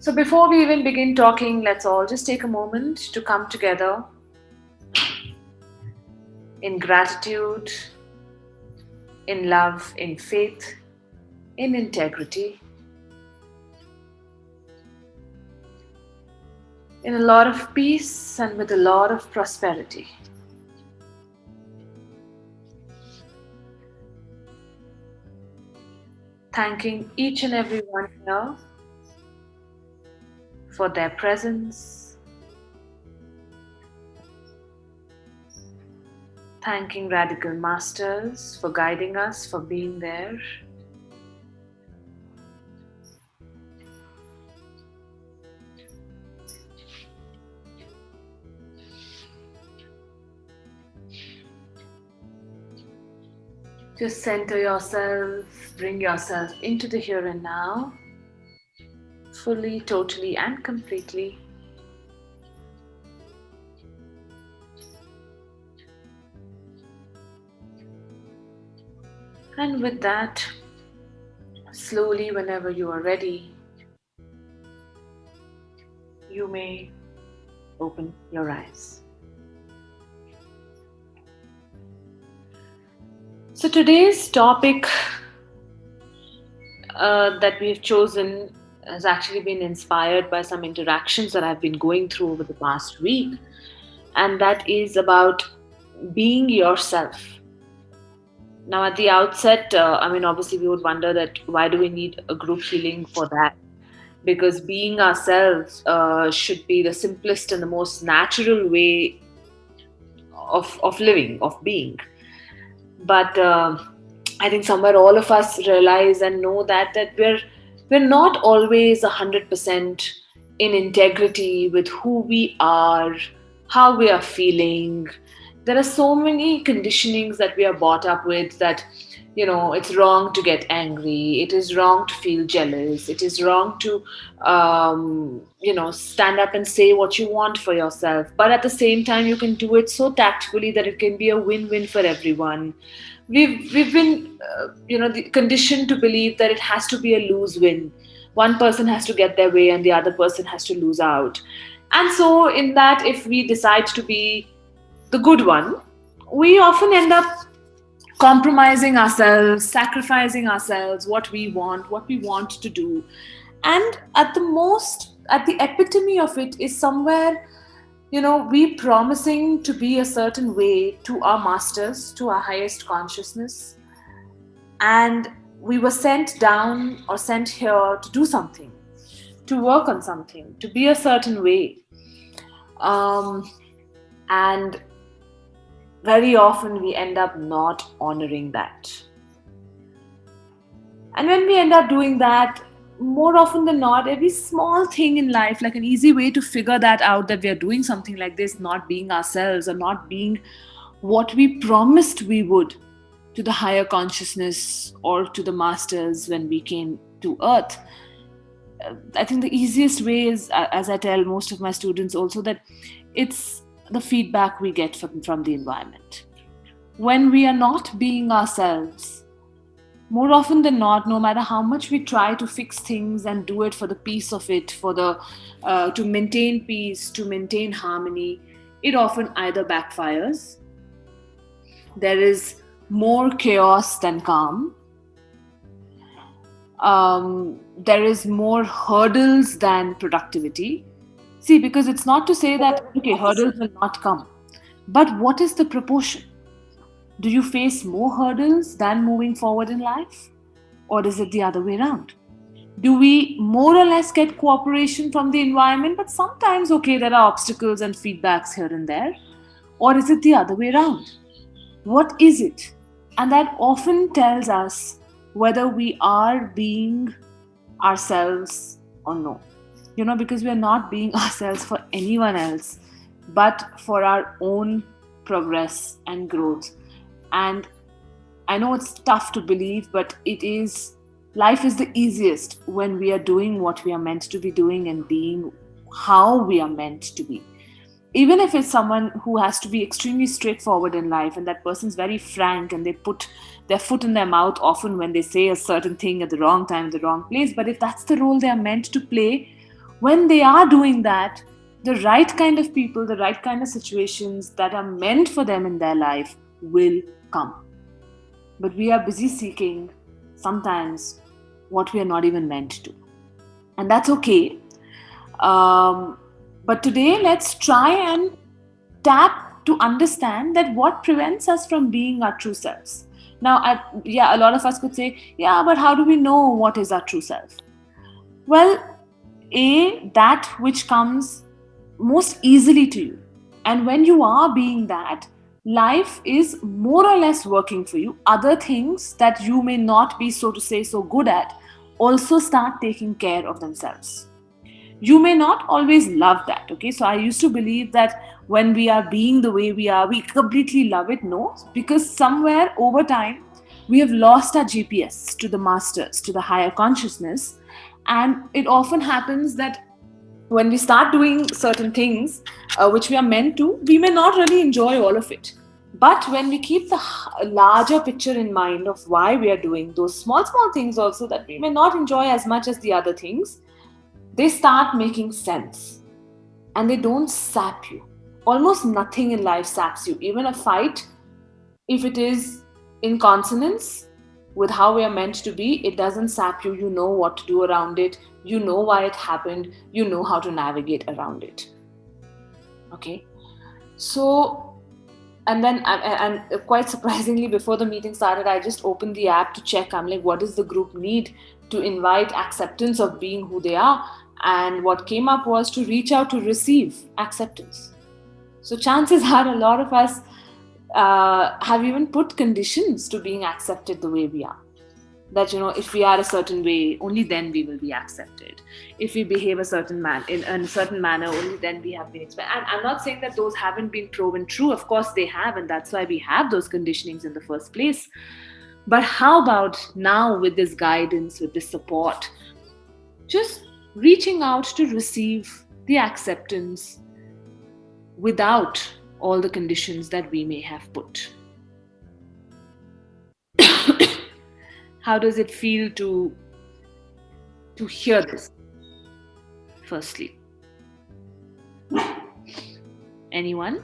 So, before we even begin talking, let's all just take a moment to come together in gratitude, in love, in faith, in integrity, in a lot of peace, and with a lot of prosperity. Thanking each and every one here for their presence, thanking Radical Masters for guiding us, for being there. Just center yourself, bring yourself into the here and now, fully, totally, and completely. And with that, slowly, whenever you are ready, you may open your eyes. So today's topic that we've chosen has actually been inspired by some interactions that I've been going through over the past week, and that is about being yourself. Now, at the outset, obviously, we would wonder that why do we need a group healing for that? Because being ourselves should be the simplest and the most natural way of living, of being. But I think somewhere all of us realize and know that we're not always 100% in integrity with who we are, how we are feeling. There are so many conditionings that we are brought up with that, it's wrong to get angry, it is wrong to feel jealous, it is wrong to stand up and say what you want for yourself, but at the same time you can do it so tactfully that it can be a win-win for everyone. We've been conditioned to believe that it has to be a lose win. One person has to get their way and the other person has to lose out. And so in that, if we decide to be the good one, we often end up compromising ourselves, sacrificing ourselves, what we want to do. And at the epitome of it is somewhere, we promising to be a certain way to our masters, to our highest consciousness. And we were sent down or sent here to do something, to work on something, to be a certain way. And very often we end up not honoring that. And when we end up doing that, more often than not, every small thing in life, like an easy way to figure that out, that we are doing something like this, not being ourselves or not being what we promised we would to the higher consciousness or to the masters when we came to earth. I think the easiest way is, as I tell most of my students also, that it's the feedback we get from the environment. When we are not being ourselves, more often than not, no matter how much we try to fix things and do it for the peace of it, to maintain peace, to maintain harmony, it often either backfires. There is more chaos than calm. There is more hurdles than productivity. See, because it's not to say that, okay, hurdles will not come. But what is the proportion? Do you face more hurdles than moving forward in life? Or is it the other way around? Do we more or less get cooperation from the environment, but sometimes, okay, there are obstacles and feedbacks here and there? Or is it the other way around? What is it? And that often tells us whether we are being ourselves or no. Because we are not being ourselves for anyone else, but for our own progress and growth. And I know it's tough to believe, but life is the easiest when we are doing what we are meant to be doing and being how we are meant to be. Even if it's someone who has to be extremely straightforward in life and that person's very frank and they put their foot in their mouth often when they say a certain thing at the wrong time, at the wrong place. But if that's the role they are meant to play, When they are doing that, the right kind of people, the right kind of situations that are meant for them in their life will come. But we are busy seeking sometimes what we are not even meant to. And that's okay. But today, let's try and tap to understand that what prevents us from being our true selves. Now, a lot of us could say, yeah, but how do we know what is our true self? Well, that which comes most easily to you. And when you are being that, life is more or less working for you. Other things that you may not be, so to say, so good at also start taking care of themselves. You may not always love that, okay? So I used to believe that when we are being the way we are, we completely love it. No, because somewhere over time, we have lost our GPS to the masters, to the higher consciousness. And it often happens that when we start doing certain things which we are meant to, we may not really enjoy all of it. But when we keep the larger picture in mind of why we are doing those small, small things also that we may not enjoy as much as the other things, they start making sense and they don't sap you. Almost nothing in life saps you. Even a fight, if it is in consonance with how we are meant to be, it doesn't sap you. You know what to do around it. You know why it happened. You know how to navigate around it. Okay? So, and then, and quite surprisingly, before the meeting started, I just opened the app to check. I'm like, what does the group need to invite acceptance of being who they are? And what came up was to reach out to receive acceptance. So chances are a lot of us have even put conditions to being accepted the way we are. That, if we are a certain way, only then we will be accepted. If we behave a certain in a certain manner, only then we have been expected. And I'm not saying that those haven't been proven true. Of course they have, and that's why we have those conditionings in the first place. But how about now, with this guidance, with this support, just reaching out to receive the acceptance without all the conditions that we may have put? How does it feel to hear this? Firstly, anyone?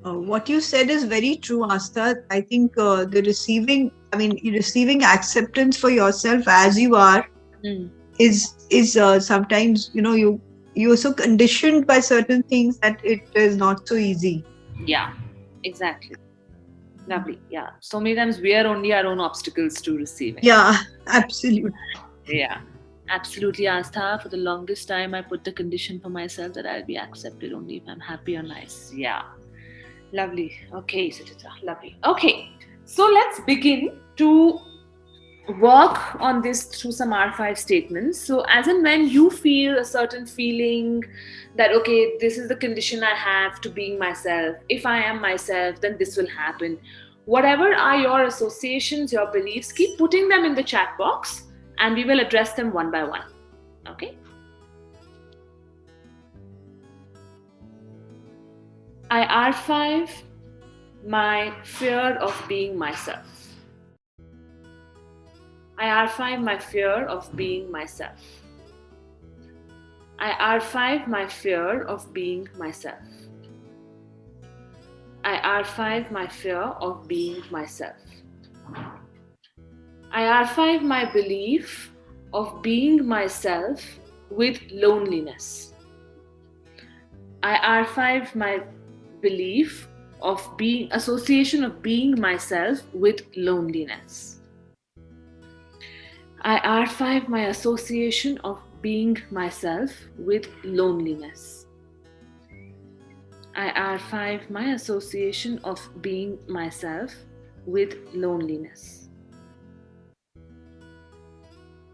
What you said is very true, Asta. I think receiving acceptance for yourself as you are is sometimes, you're so conditioned by certain things that it is not so easy. Yeah, exactly. Lovely. Yeah. So many times we are only our own obstacles to receiving. Yeah, absolutely. Yeah. Absolutely, Astha. For the longest time, I put the condition for myself that I'll be accepted only if I'm happy or nice. Yeah. Lovely. Okay, Suchitra. Lovely. Okay. So let's begin to work on this through some R5 statements. So, as and when you feel a certain feeling that, okay, this is the condition I have to being myself, if I am myself, then this will happen. Whatever are your associations, your beliefs, keep putting them in the chat box and we will address them one by one. Okay? I R5 my fear of being myself. I R5 my fear of being myself. I R5 my fear of being myself. I R5 my fear of being myself. I R5 my belief of being myself with loneliness. I R5 my belief of being association of being myself with loneliness. I R5 my association of being myself with loneliness. I R5 my association of being myself with loneliness.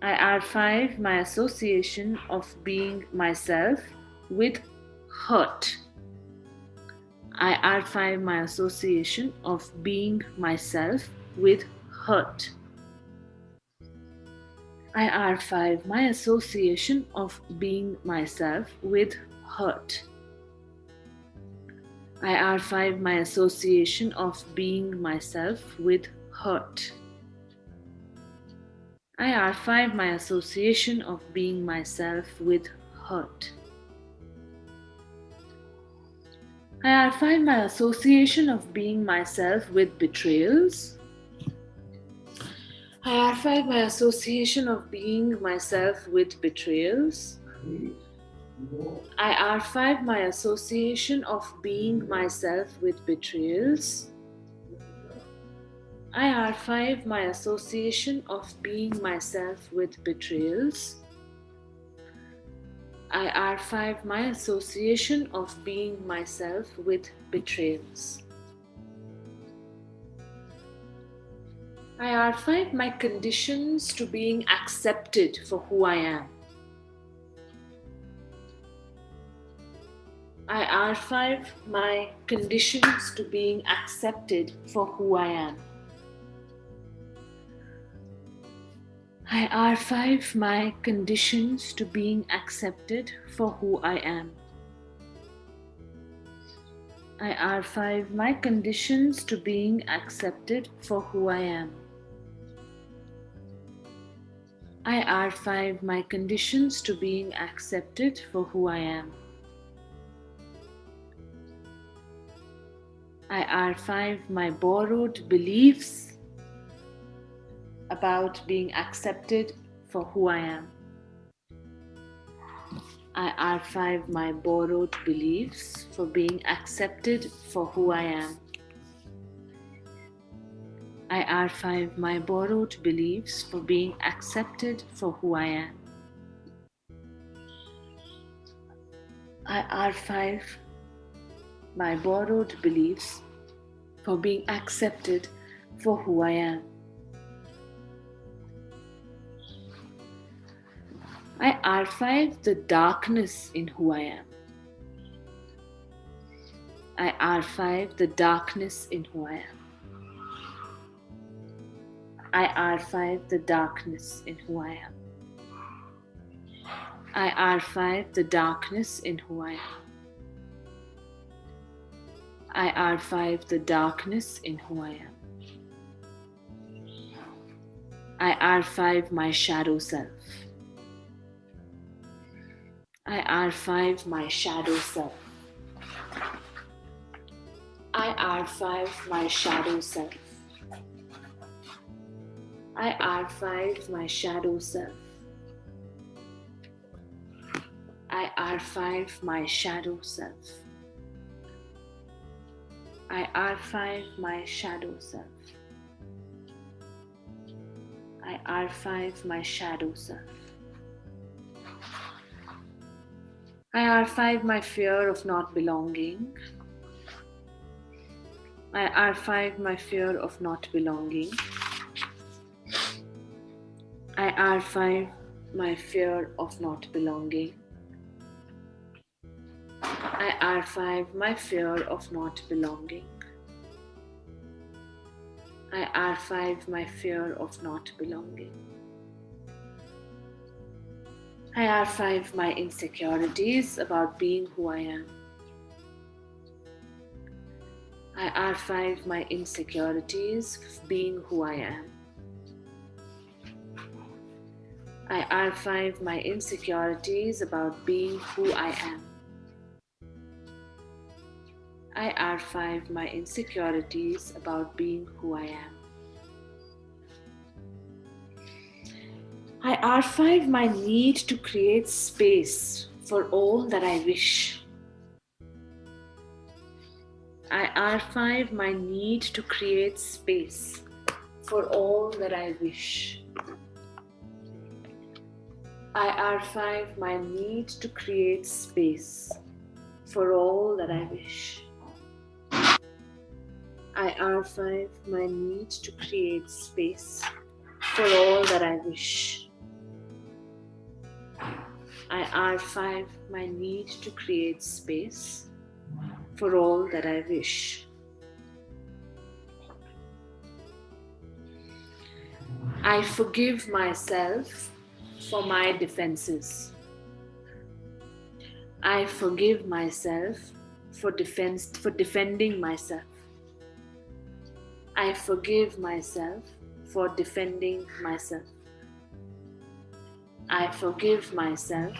I R5 my association of being myself with hurt. I R5 my association of being myself with hurt. I R5 my association of being myself with hurt. I R5 my association of being myself with hurt. I archive my association of being myself with hurt. I archive my association of being myself with betrayals. I archive my association of being myself with betrayals. I archive my association of being myself with betrayals. I archive my association of being myself with betrayals. I archive my association of being myself with betrayals. I archive my conditions to being accepted for who I am. I archive my conditions to being accepted for who I am. I archive my conditions to being accepted for who I am. I archive my conditions to being accepted for who I am. I archive my conditions to being accepted for who I am. I archive my borrowed beliefs about being accepted for who I am. I archive my borrowed beliefs for being accepted for who I am. I archive my borrowed beliefs for being accepted for who I am. I archive my borrowed beliefs for being accepted for who I am. I archive the darkness in who I am. I archive the darkness in who I am. I archive the darkness in who I am. I archive the darkness in who I am. I archive the darkness in who I am. I archive my shadow self. I archive my shadow self. I archive my shadow self. I archive my shadow self. I archive my shadow self. I archive my shadow self. I archive my shadow self. I archive my fear of not belonging. I archive my fear of not belonging. I archive my fear of not belonging. I archive my fear of not belonging. I archive my fear of not belonging. I archive my insecurities about being who I am. I archive my insecurities of being who I am. I archive my insecurities about being who I am. I archive my insecurities about being who I am. I archive my need to create space for all that I wish. I archive my need to create space for all that I wish. I archive my need to create space for all that I wish. I archive my need to create space for all that I wish. I archive my need to create space for all that I wish. I forgive myself for my defenses. I forgive myself for defending myself. I forgive myself for defending myself. I forgive myself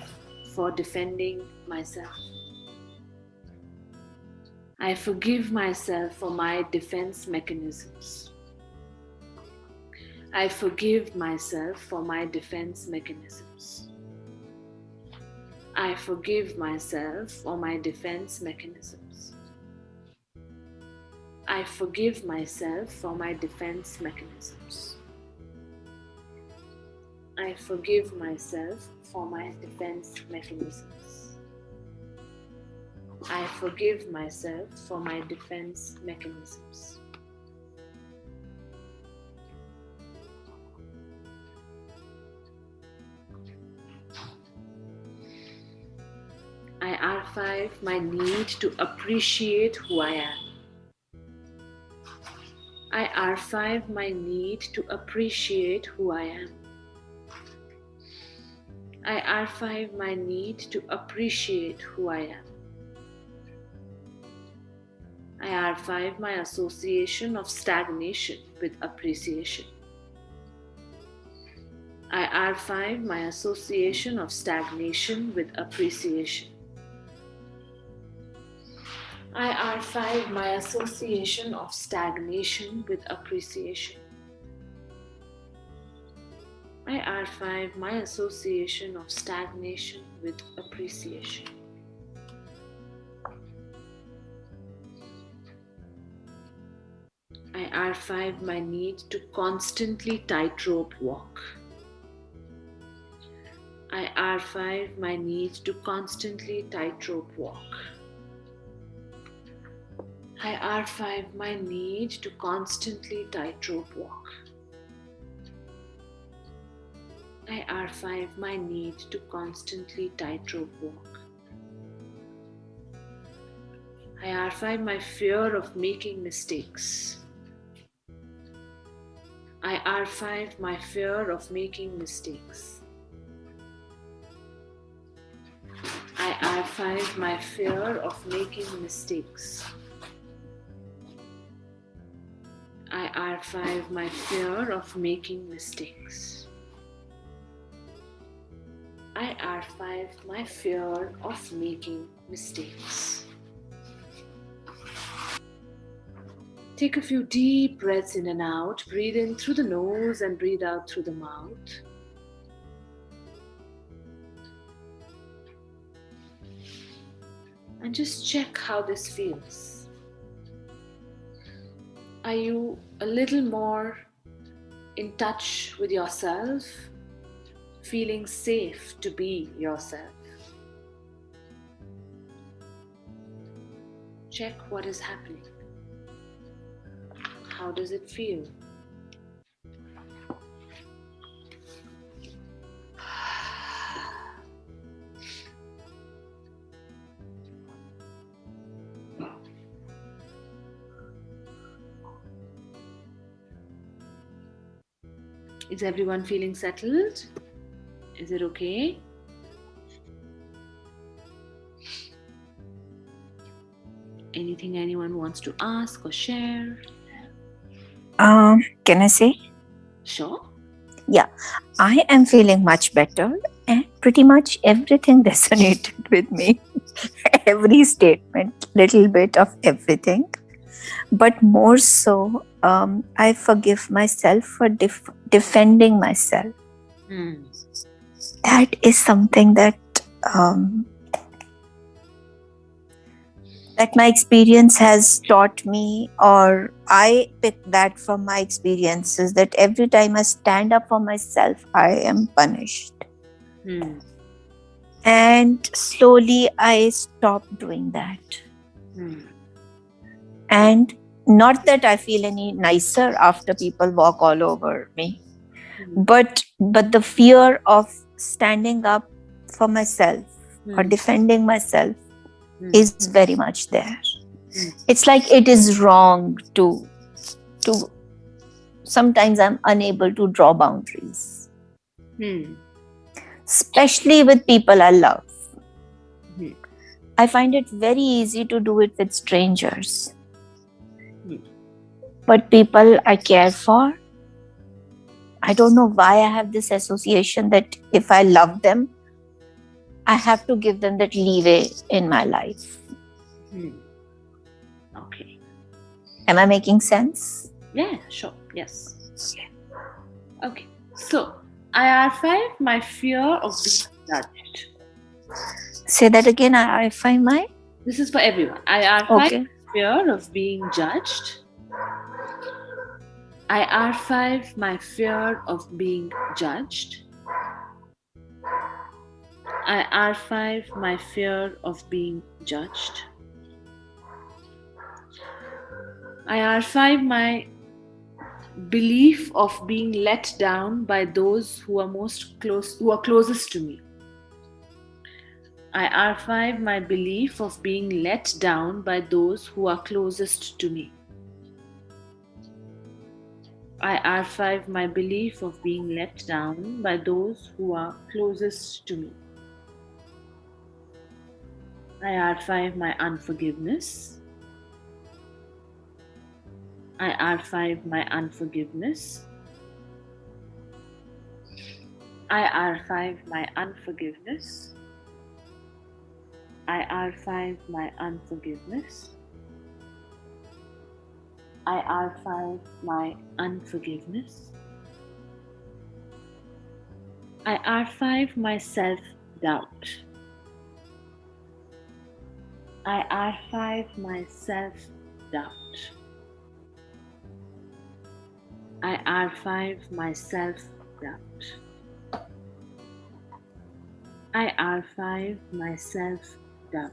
for defending myself. I forgive myself for my defense mechanisms. I forgive myself for my defense mechanisms. I forgive myself for my defense mechanisms. I forgive myself for my defense mechanisms. I forgive myself for my defense mechanisms. I forgive myself for my defense mechanisms. I archive my need to appreciate who I am. I archive my need to appreciate who I am. I archive my need to appreciate who I am. I archive my association of stagnation with appreciation. I archive my association of stagnation with appreciation. I archive my association of stagnation with appreciation. I archive my association of stagnation with appreciation. I archive my need to constantly tightrope walk. I archive my need to constantly tightrope walk. I archive my need to constantly tightrope walk. I archive my need to constantly tightrope walk. I archive my fear of making mistakes. I archive my fear of making mistakes. I archive my fear of making mistakes. I archive my fear of making mistakes. I archive my fear of making mistakes. Take a few deep breaths in and out. Breathe in through the nose and breathe out through the mouth. And just check how this feels. Are you a little more in touch with yourself, feeling safe to be yourself? Check what is happening. How does it feel? Is everyone feeling settled? Is it okay? Anything anyone wants to ask or share? Can I say? Sure. Yeah, I am feeling much better and pretty much everything resonated with me. Every statement, little bit of everything. But more so, I forgive myself for defending myself. That is something that my experience has taught me, or I picked that from my experiences, that every time I stand up for myself, I am punished. And slowly I stopped doing that. And not that I feel any nicer after people walk all over me, but the fear of standing up for myself or defending myself is very much there. It's like it is wrong to sometimes I'm unable to draw boundaries, especially with people I love. I find it very easy to do it with strangers, but people I care for, I don't know why I have this association that if I love them, I have to give them that leeway in my life. Okay. Am I making sense? Yeah, sure. Yes. Okay. So, IR5, my fear of being judged. Say that again. I find my. This is for everyone. IR5, Okay. fear of being judged. IR5, my fear of being judged. IR5, my fear of being judged. IR5, my belief of being let down by those who are closest to me. IR5, my belief of being let down by those who are closest to me. IR5, my belief of being let down by those who are closest to me. IR5, my unforgiveness. IR5, my unforgiveness. IR5, my unforgiveness. IR5, my unforgiveness. IR5, my unforgiveness. IR5, my self-doubt. IR5, my self-doubt. IR5, my self-doubt. IR5, my self-doubt.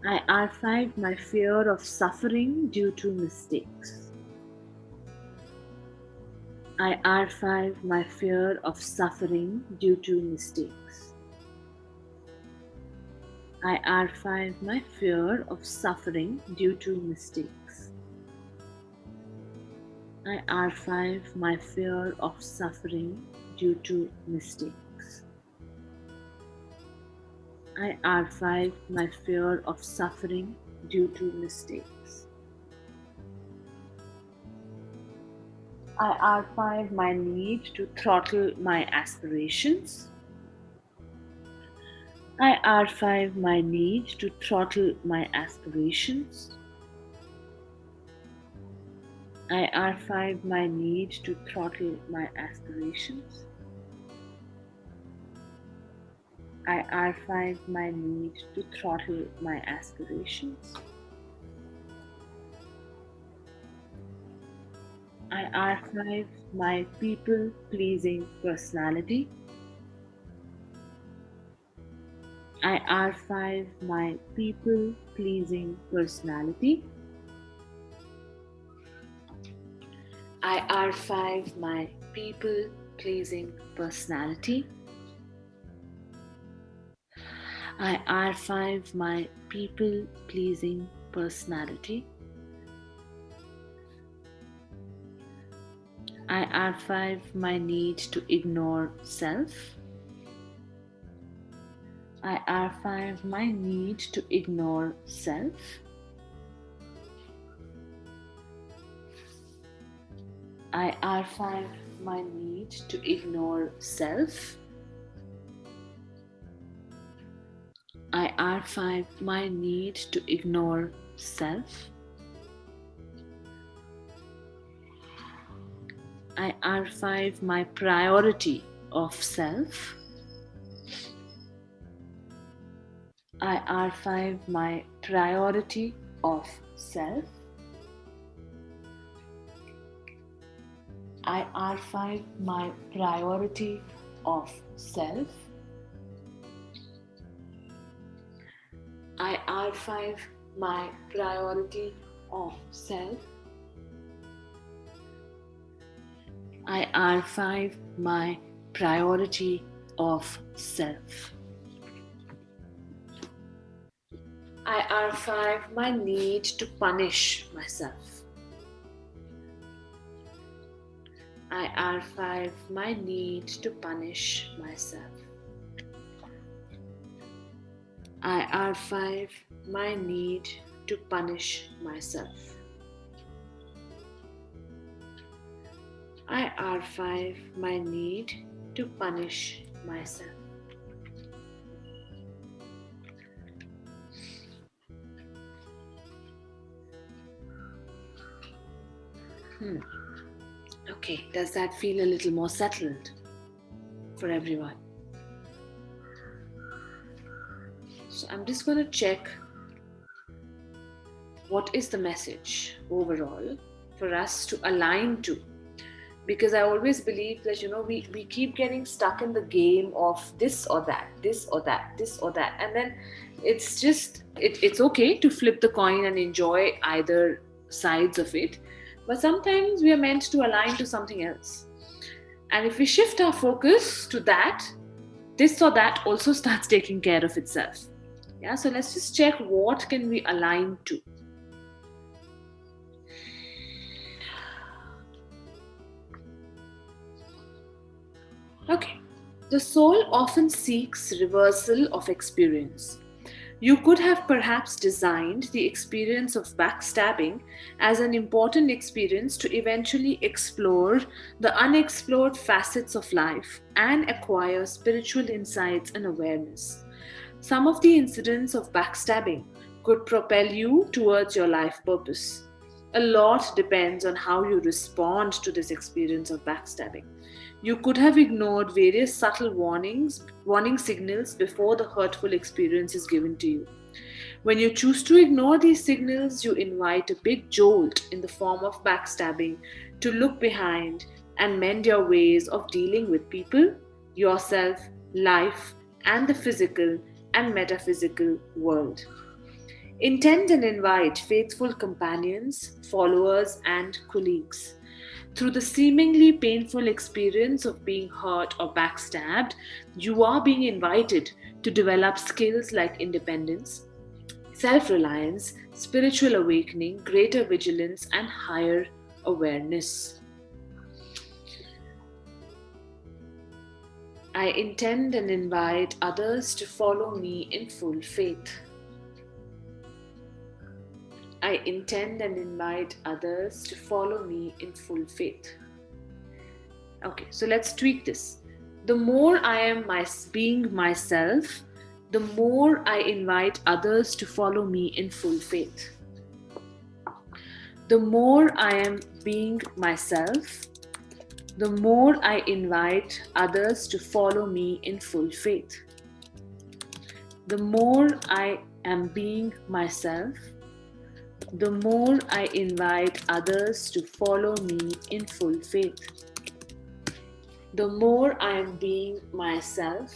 IR5, my fear of suffering due to mistakes. IR5, my fear of suffering due to mistakes. IR5, my fear of suffering due to mistakes. IR5, my fear of suffering due to mistakes. IR5, my fear of suffering due to mistakes. IR5, my need to throttle my aspirations. IR5, my need to throttle my aspirations. IR5, my need to throttle my aspirations. IR5, my need to throttle my aspirations. IR5, my people-pleasing personality. IR5, my people-pleasing personality. IR5, my people-pleasing personality. IR5, my people-pleasing personality. IR5, my need to ignore self. IR5, my need to ignore self. IR5, my need to ignore self. IR5, my need to ignore self. IR5, my priority of self. IR5, my priority of self. IR5, my priority of self. IR5, my priority of self. IR5, my priority of self. IR5, my need to punish myself. IR5, my need to punish myself. IR5, my need to punish myself. R5 my need to punish myself. Okay, does that feel a little more settled for everyone? So I'm just going to check what is the message overall for us to align to. Because I always believe that, we keep getting stuck in the game of this or that, this or that, this or that. And then it's just, it's okay to flip the coin and enjoy either sides of it. But sometimes we are meant to align to something else. And if we shift our focus to that, this or that also starts taking care of itself. Yeah, so let's just check what can we align to. Okay, the soul often seeks reversal of experience. You could have perhaps designed the experience of backstabbing as an important experience to eventually explore the unexplored facets of life and acquire spiritual insights and awareness. Some of the incidents of backstabbing could propel you towards your life purpose. A lot depends on how you respond to this experience of backstabbing. You could have ignored various subtle warning signals before the hurtful experience is given to you. When you choose to ignore these signals, you invite a big jolt in the form of backstabbing to look behind and mend your ways of dealing with people, yourself, life, and the physical and metaphysical world. Intend and invite faithful companions, followers, and colleagues. Through the seemingly painful experience of being hurt or backstabbed, you are being invited to develop skills like independence, self reliance, spiritual awakening, greater vigilance, and higher awareness. I intend and invite others to follow me in full faith. I intend and invite others to follow me in full faith. Okay, so let's tweak this. The more I am being myself, the more I invite others to follow me in full faith. The more I am being myself, the more I invite others to follow me in full faith. The more I am being myself, the more I invite others to follow me in full faith. The more I am being myself,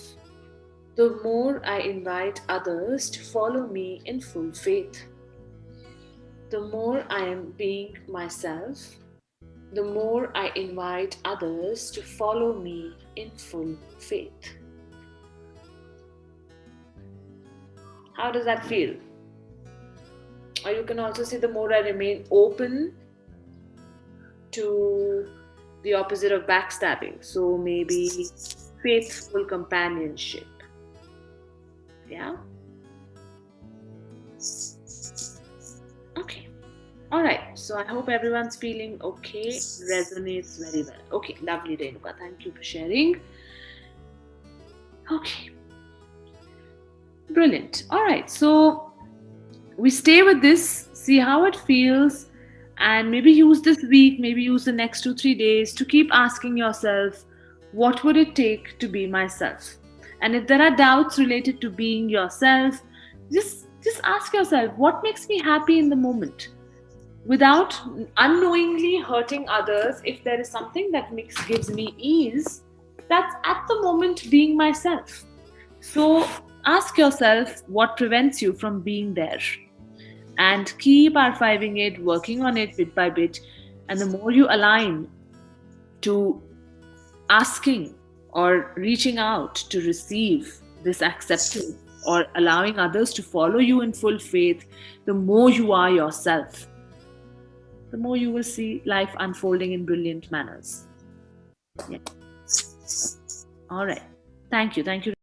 the more I invite others to follow me in full faith. The more I am being myself, the more I invite others to follow me in full faith. How does that feel? Or you can also say, the more I remain open to the opposite of backstabbing. So maybe faithful companionship. Yeah? Okay. Alright. So I hope everyone's feeling okay. Resonates very well. Okay. Lovely, Renuka. Thank you for sharing. Okay. Brilliant. Alright. So we stay with this, see how it feels, and maybe use this week, maybe use the next 2-3 days to keep asking yourself, what would it take to be myself? And if there are doubts related to being yourself, just ask yourself, what makes me happy in the moment? Without unknowingly hurting others, if there is something that gives me ease, that's at the moment being myself. So ask yourself what prevents you from being there. And keep archiving it, working on it bit by bit. And the more you align to asking or reaching out to receive this acceptance or allowing others to follow you in full faith, the more you are yourself, the more you will see life unfolding in brilliant manners. Yeah. All right. Thank you. Thank you.